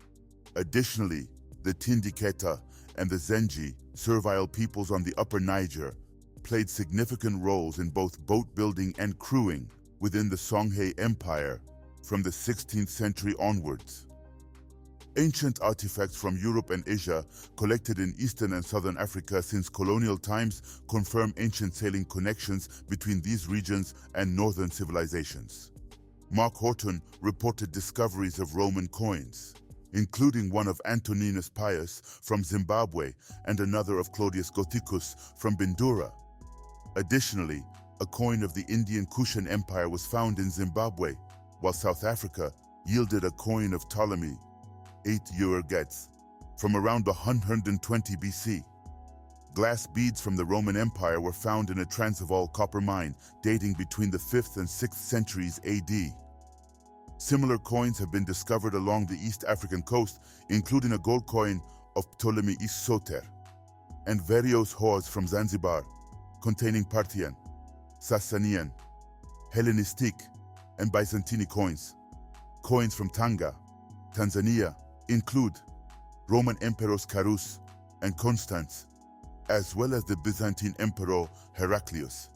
Additionally, the Tindiketa and the Zenji, servile peoples on the upper Niger, played significant roles in both boat building and crewing within the Songhay Empire from the 16th century onwards. Ancient artifacts from Europe and Asia, collected in Eastern and Southern Africa since colonial times, confirm ancient sailing connections between these regions and northern civilizations. Mark Horton reported discoveries of Roman coins, including one of Antoninus Pius from Zimbabwe and another of Claudius Gothicus from Bindura. Additionally, a coin of the Indian Kushan Empire was found in Zimbabwe, while South Africa yielded a coin of Ptolemy, 8 Urgets, from around 120 BC. Glass beads from the Roman Empire were found in a Transvaal copper mine dating between the 5th and 6th centuries AD. Similar coins have been discovered along the East African coast, including a gold coin of Ptolemy I Soter, and various hoards from Zanzibar, containing Parthian, Sasanian, Hellenistic, and Byzantine coins. Coins from Tanga, Tanzania, include Roman Emperors Carus and Constans, as well as the Byzantine Emperor Heraclius.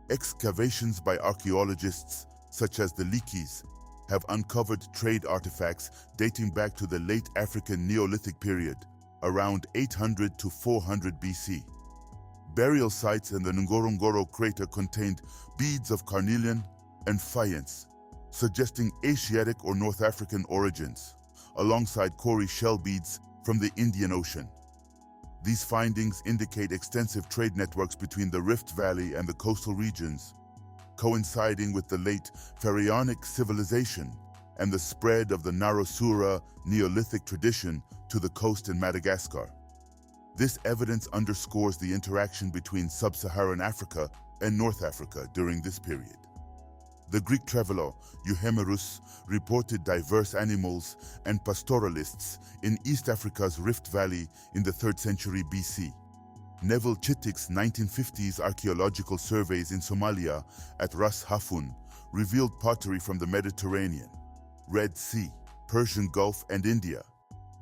Excavations by archaeologists, such as the Likis, have uncovered trade artifacts dating back to the late African Neolithic period, around 800 to 400 BC. Burial sites in the Ngorongoro crater contained beads of carnelian and faience, suggesting Asiatic or North African origins, alongside Kori shell beads from the Indian Ocean. These findings indicate extensive trade networks between the Rift Valley and the coastal regions, coinciding with the late Pharaonic civilization and the spread of the Narosura Neolithic tradition to the coast in Madagascar. This evidence underscores the interaction between sub-Saharan Africa and North Africa during this period. The Greek traveler Euhemerus reported diverse animals and pastoralists in East Africa's Rift Valley in the 3rd century BC. Neville Chittick's 1950s archaeological surveys in Somalia at Ras Hafun revealed pottery from the Mediterranean, Red Sea, Persian Gulf, and India,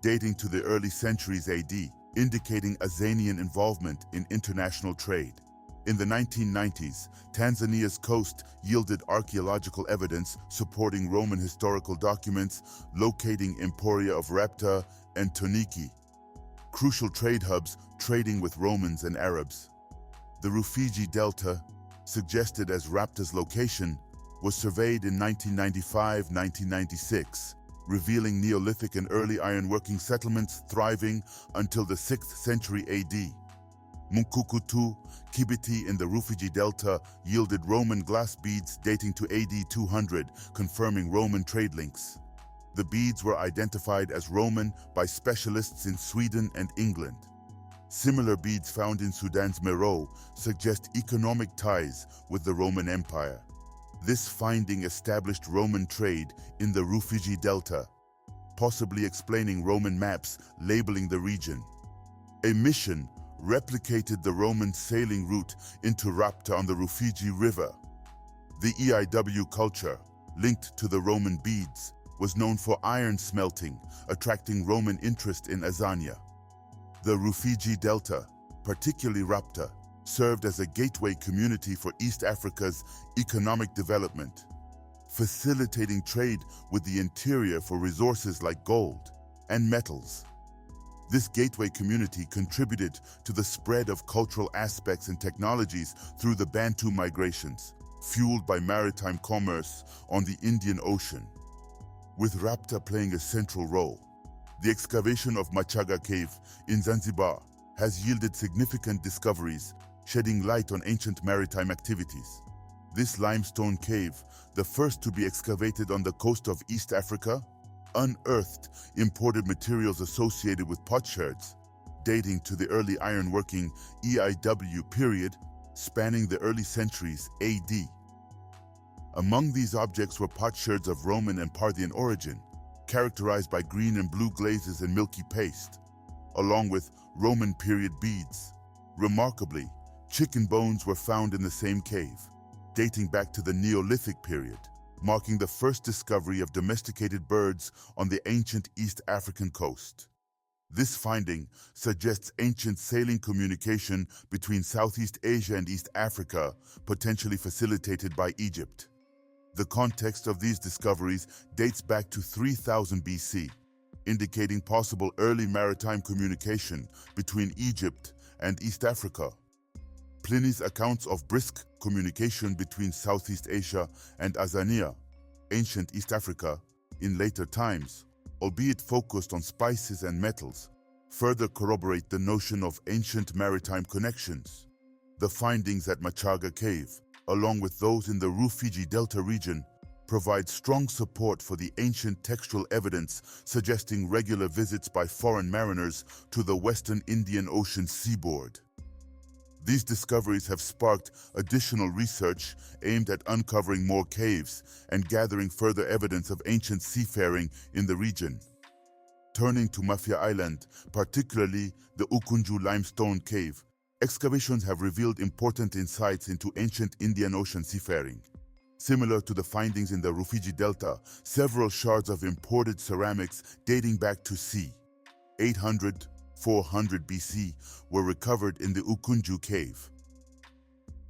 dating to the early centuries AD, indicating Azanian involvement in international trade. In the 1990s, Tanzania's coast yielded archaeological evidence supporting Roman historical documents locating emporia of Rapta and Toniki. crucial trade hubs trading with Romans and Arabs. The Rufiji Delta, suggested as Rapta's location, was surveyed in 1995-1996, revealing Neolithic and early ironworking settlements thriving until the 6th century AD. Munkukutu, Kibiti in the Rufiji Delta yielded Roman glass beads dating to AD 200, confirming Roman trade links. The beads were identified as Roman by specialists in Sweden and England. Similar beads found in Sudan's Meroe suggest economic ties with the Roman Empire. This finding established Roman trade in the Rufiji Delta, possibly explaining Roman maps labeling the region. A mission replicated the Roman sailing route into Rapta on the Rufiji River. The EIW culture, linked to the Roman beads, was known for iron smelting, attracting Roman interest in Azania. The Rufiji Delta, particularly Rapta, served as a gateway community for East Africa's economic development, facilitating trade with the interior for resources like gold and metals. This gateway community contributed to the spread of cultural aspects and technologies through the Bantu migrations, fueled by maritime commerce on the Indian Ocean. With Rapta playing a central role, the excavation of Machaga Cave in Zanzibar has yielded significant discoveries, shedding light on ancient maritime activities. This limestone cave, the first to be excavated on the coast of East Africa, unearthed imported materials associated with potsherds, dating to the early ironworking EIW period, spanning the early centuries AD. Among these objects were potsherds of Roman and Parthian origin, characterized by green and blue glazes and milky paste, along with Roman period beads. Remarkably, chicken bones were found in the same cave, dating back to the Neolithic period, marking the first discovery of domesticated birds on the ancient East African coast. This finding suggests ancient sailing communication between Southeast Asia and East Africa, potentially facilitated by Egypt. The context of these discoveries dates back to 3000 BC, indicating possible early maritime communication between Egypt and East Africa. Pliny's accounts of brisk communication between Southeast Asia and Azania, ancient East Africa, in later times, albeit focused on spices and metals, further corroborate the notion of ancient maritime connections. The findings at Machaga Cave, along with those in the Rufiji Delta region, provide strong support for the ancient textual evidence suggesting regular visits by foreign mariners to the western Indian Ocean seaboard. These discoveries have sparked additional research aimed at uncovering more caves and gathering further evidence of ancient seafaring in the region. Turning to Mafia Island, particularly the Ukunju limestone cave, excavations have revealed important insights into ancient Indian Ocean seafaring. Similar to the findings in the Rufiji Delta, several shards of imported ceramics dating back to c. 800–400 BC were recovered in the Ukunju cave.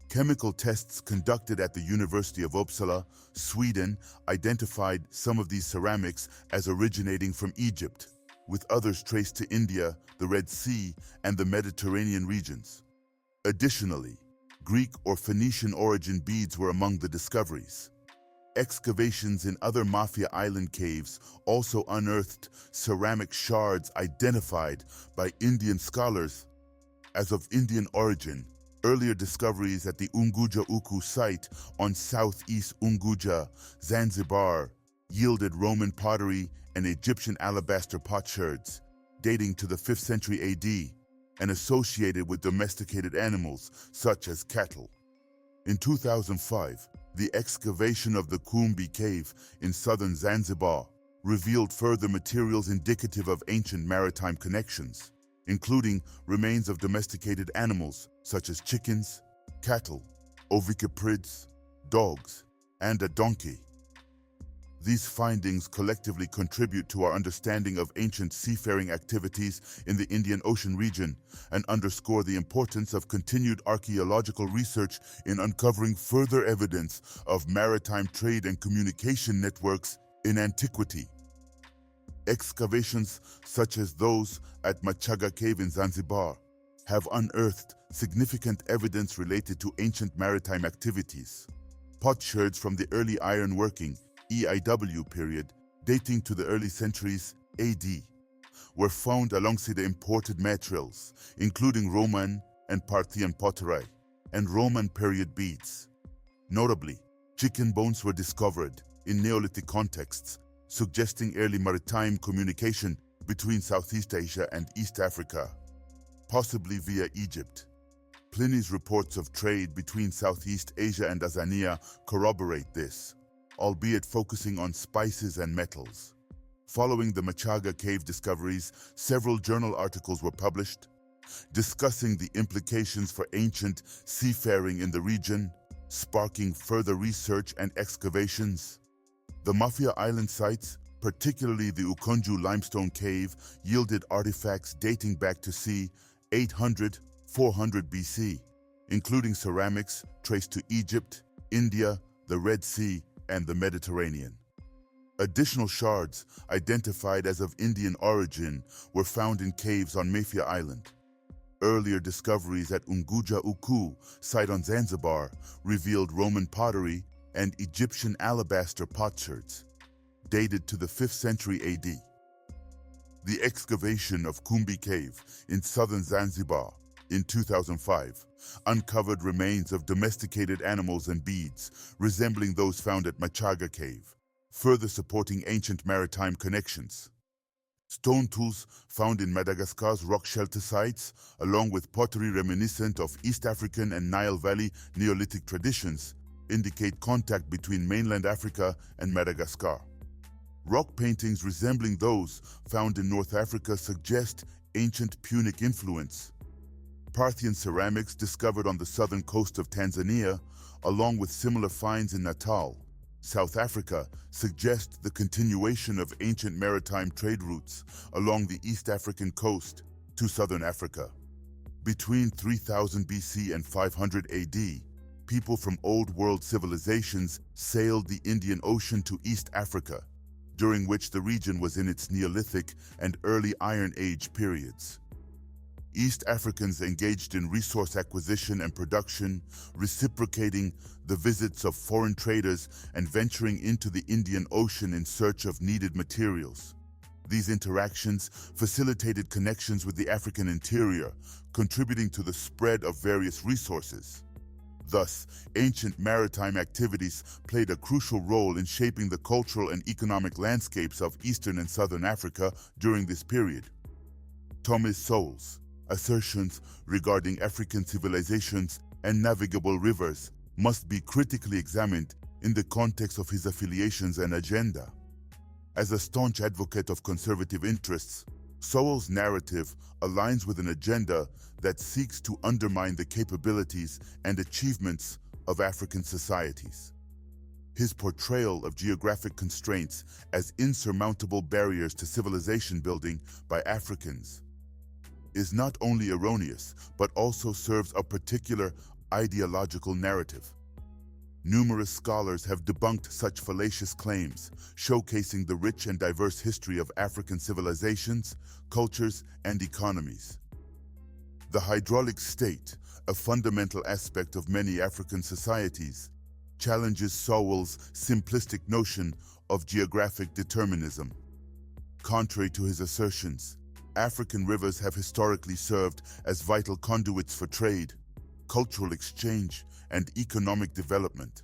Chemical tests conducted at the University of Uppsala, Sweden, identified some of these ceramics as originating from Egypt, with others traced to India, the Red Sea, and the Mediterranean regions. Additionally, Greek or Phoenician origin beads were among the discoveries. Excavations in other Mafia Island caves also unearthed ceramic shards identified by Indian scholars as of Indian origin. Earlier discoveries at the Unguja Uku site on southeast Unguja, Zanzibar, yielded Roman pottery and Egyptian alabaster potsherds, dating to the 5th century AD and associated with domesticated animals such as cattle. In 2005, the excavation of the Kumbi cave in southern Zanzibar revealed further materials indicative of ancient maritime connections, including remains of domesticated animals such as chickens, cattle, ovicaprids, dogs, and a donkey. These findings collectively contribute to our understanding of ancient seafaring activities in the Indian Ocean region and underscore the importance of continued archaeological research in uncovering further evidence of maritime trade and communication networks in antiquity. Excavations such as those at Machaga Cave in Zanzibar have unearthed significant evidence related to ancient maritime activities. Potsherds from the early ironworking (EIW) period, dating to the early centuries AD, were found alongside imported materials, including Roman and Parthian pottery and Roman period beads. Notably, chicken bones were discovered in Neolithic contexts, suggesting early maritime communication between Southeast Asia and East Africa, possibly via Egypt. Pliny's reports of trade between Southeast Asia and Azania corroborate this, albeit focusing on spices and metals. Following the Machaga cave discoveries, several journal articles were published, discussing the implications for ancient seafaring in the region, sparking further research and excavations. The Mafia Island sites, particularly the Ukonjo limestone cave, yielded artifacts dating back to c. 800–400 BC, including ceramics traced to Egypt, India, the Red Sea, and the Mediterranean. Additional shards, identified as of Indian origin, were found in caves on Mafia Island. Earlier discoveries at Unguja Uku, site on Zanzibar, revealed Roman pottery and Egyptian alabaster potsherds, dated to the 5th century AD. The excavation of Kumbi Cave in southern Zanzibar in 2005 uncovered remains of domesticated animals and beads resembling those found at Machaga Cave, further supporting ancient maritime connections. Stone tools found in Madagascar's rock shelter sites, along with pottery reminiscent of East African and Nile Valley Neolithic traditions, indicate contact between mainland Africa and Madagascar. Rock paintings resembling those found in North Africa suggest ancient Punic influence. Parthian ceramics discovered on the southern coast of Tanzania, along with similar finds in Natal, South Africa, suggest the continuation of ancient maritime trade routes along the East African coast to southern Africa. Between 3000 BC and 500 AD, people from Old World civilizations sailed the Indian Ocean to East Africa, during which the region was in its Neolithic and early Iron Age periods. East Africans engaged in resource acquisition and production, reciprocating the visits of foreign traders and venturing into the Indian Ocean in search of needed materials. These interactions facilitated connections with the African interior, contributing to the spread of various resources. Thus, ancient maritime activities played a crucial role in shaping the cultural and economic landscapes of Eastern and Southern Africa during this period. Thomas Sowell's assertions regarding African civilizations and navigable rivers must be critically examined in the context of his affiliations and agenda. As a staunch advocate of conservative interests, Sowell's narrative aligns with an agenda that seeks to undermine the capabilities and achievements of African societies. His portrayal of geographic constraints as insurmountable barriers to civilization building by Africans is not only erroneous, but also serves a particular ideological narrative. Numerous scholars have debunked such fallacious claims, showcasing the rich and diverse history of African civilizations, cultures, and economies. The hydraulic state, a fundamental aspect of many African societies, challenges Sowell's simplistic notion of geographic determinism. Contrary to his assertions, African rivers have historically served as vital conduits for trade, cultural exchange, and economic development.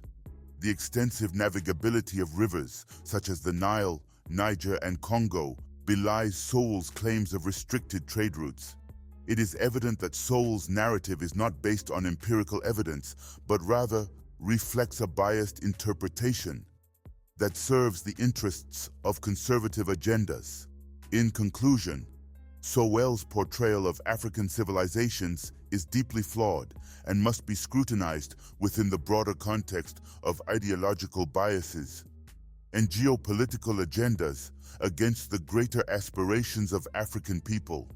The extensive navigability of rivers, such as the Nile, Niger, and Kongo, belies Sowell's claims of restricted trade routes. It is evident that Sowell's narrative is not based on empirical evidence, but rather reflects a biased interpretation that serves the interests of conservative agendas. In conclusion, Sowell's portrayal of African civilizations is deeply flawed and must be scrutinized within the broader context of ideological biases and geopolitical agendas against the greater aspirations of African people.